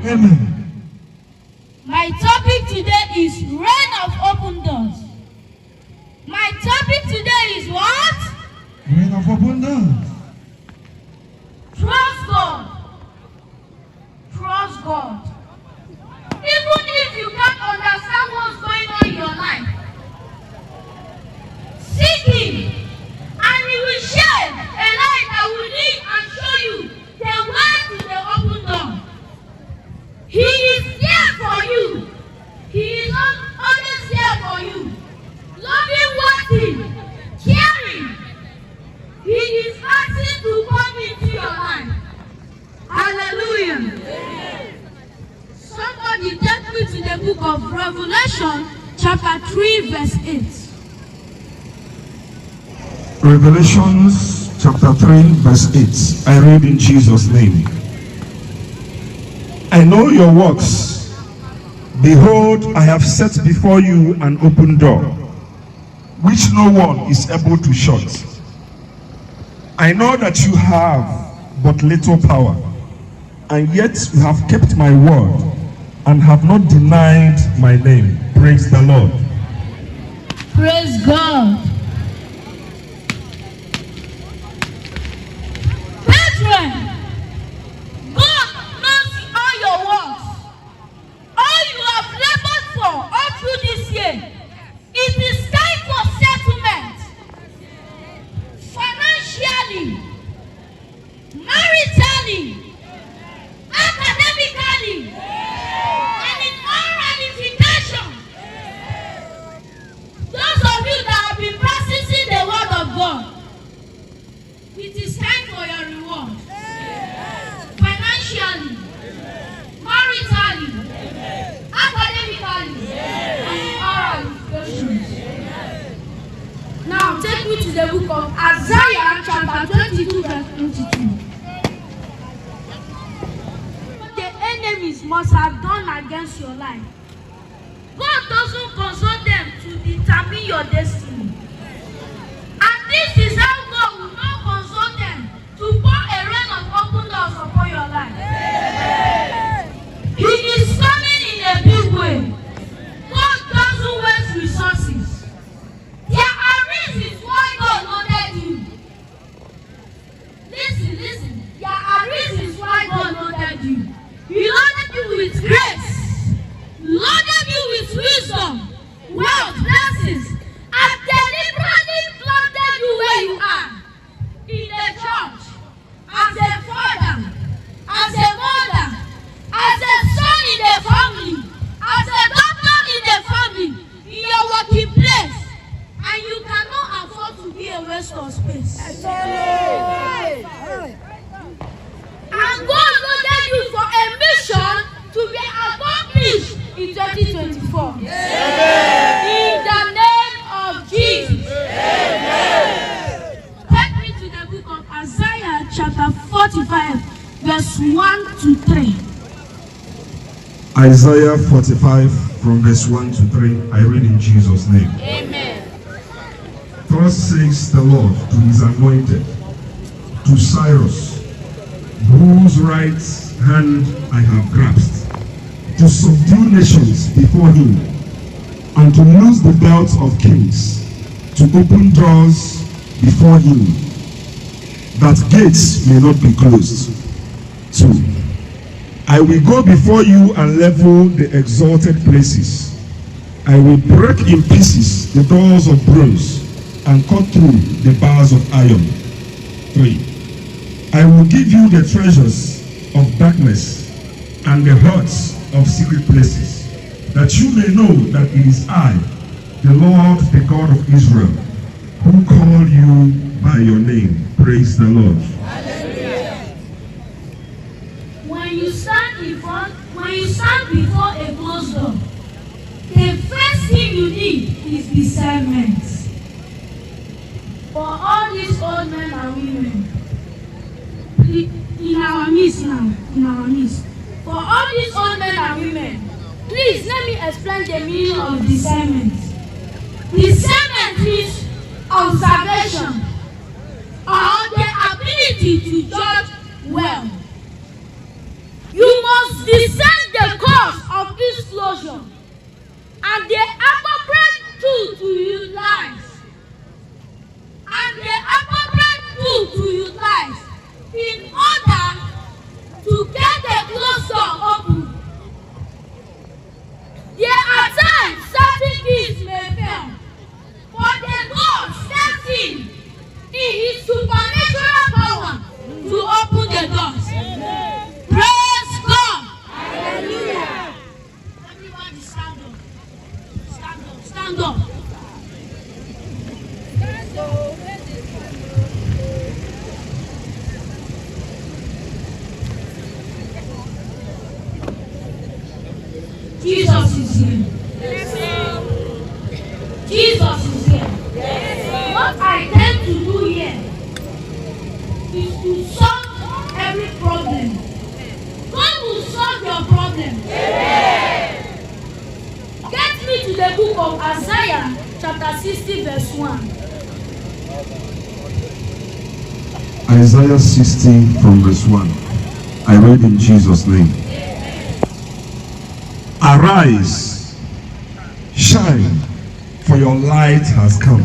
Amen. My topic today is reign of open doors. My topic today is what? Reign of open doors. Trust God. Trust God. Even if you can't understand what's going on in your life, seek Him, and He will share a light that will lead and show you the way to the open door. He is there for you. He is always there for you. Loving, working, caring. He is asking to come into your life. Hallelujah. Amen. Somebody take me to the book of Revelation, chapter 3, verse 8. Revelations chapter 3, verse 8. I read in Jesus' name. I know your works. Behold, I have set before you an open door, which no one is able to shut. I know that you have but little power, and yet you have kept my word and have not denied my name. Praise the Lord. Praise God. Brethren, God knows all your works, all you have labored for all through this year. It is time for settlement. Financially, maritally, academically, and in all ramifications. Those of you that have been practicing the word of God, it is time for your reward. Financially, maritally, academically, and in all ramifications. Now take me to the book of Isaiah chapter 22 verse 22. What the enemies must have done against your life, God doesn't consult them to determine your destiny. And this is how God will not consult them to pour a rain of open doors upon your life. He is coming in a big way. God doesn't waste resources. There are reasons why God loaded you. Listen. There are reasons why God loaded you. He loaded you with grace, loaded you with wisdom, wealth, blessings, and deliberately planted you where you are. In the church, as a father, as a mother, as a son in the family, as a doctor in the family, in your working place, and you cannot afford to be a waste of space. And God loaded you for a mission to be accomplished in 2024. In the name of Jesus. Take me to the book of Isaiah chapter 45 verse 1 to 3. Isaiah 45 from verse 1 to 3. I read in Jesus' name. Amen. Thus says the Lord to his anointed, to Cyrus, whose right hand I have grasped, to subdue nations before him, and to loose the belts of kings, to open doors before him, that gates may not be closed. 2. I will go before you and level the exalted places. I will break in pieces the doors of bronze and cut through the bars of iron. 3. I will give you the treasures of darkness and the hearts of secret places, that you may know that it is I, the Lord, the God of Israel, who call you by your name. Praise the Lord. Hallelujah. When you stand before a closed door, the first thing you need is discernment. For all these old men and women in our midst now, for all these old men and women, please let me explain the meaning of discernment. Discernment means observation or the ability to judge well. You must discern disclosure and the appropriate tool to utilize. In order to get the closed door open. There are times certain things may fail, but the God steps in His supernatural power to open the doors. Praise God. Hallelujah. Everybody stand up. Stand up. Stand up. Jesus is here. Jesus is here. What I tend to do here is to solve every problem. God will solve your problem. Get me to the book of Isaiah, chapter 60, verse 1. Isaiah 60 from verse 1. I read in Jesus' name. Arise, shine, for your light has come,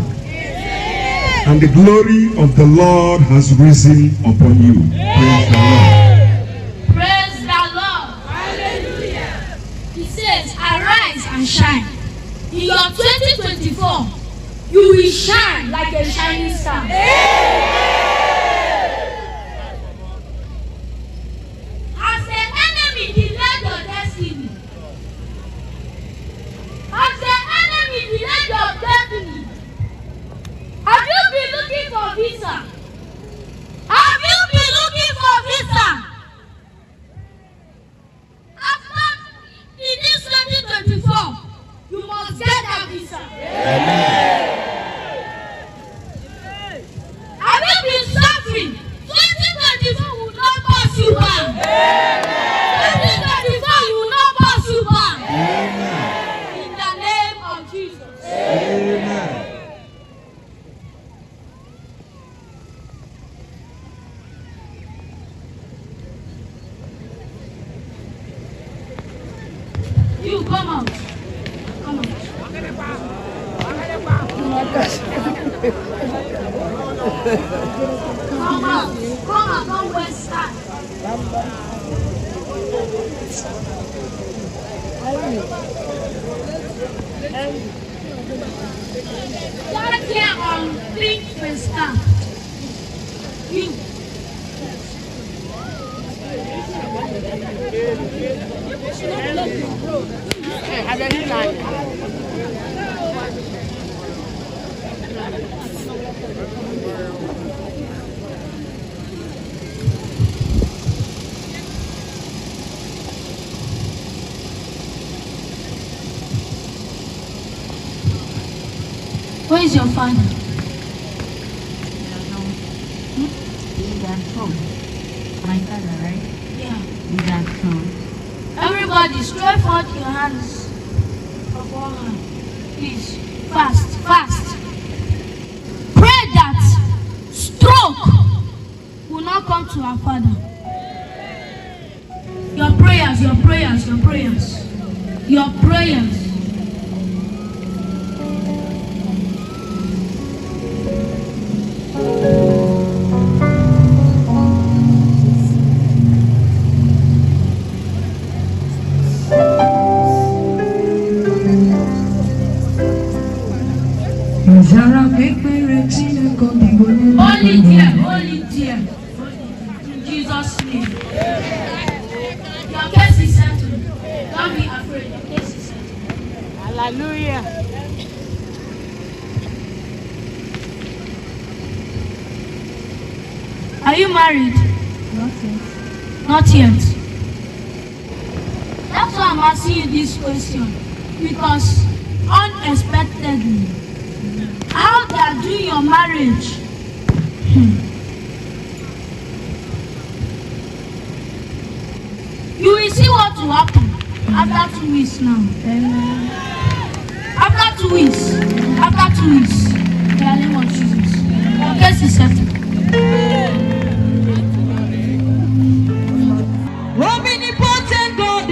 and the glory of the Lord has risen upon you. Praise the Lord. Praise the Lord. Hallelujah. He says, arise and shine. In your 2024, you will shine like a shining star. As the enemy delayed your destiny, have you been looking for visa? Have you been looking for visa? After in this 2024, you must get that visa. Have you been suffering? 2024 will not pass you by. 2024 will not pass you by. In the name of Jesus. Amen. You come out. Come out. Come out. Come out. Don't waste time. That here on things will start. You. Where is your father? He's at home. My father, right? Yeah. He's at home. Everybody, stretch forth your hands upon her. Please, fast, fast. Pray that stroke will not come to our father. Your prayers, your prayers, your prayers, your prayers. Holy dear. In Jesus' name. Your case is settled. Don't be afraid. Your case is settled. Hallelujah. Are you married? Not yet. Not yet. That's why I'm asking you this question. Because unexpectedly, how they are doing your marriage. You will see what will happen after 2 weeks now. After 2 weeks. After 2 weeks. In the name of Jesus. Your case is settled. Omnipotent God,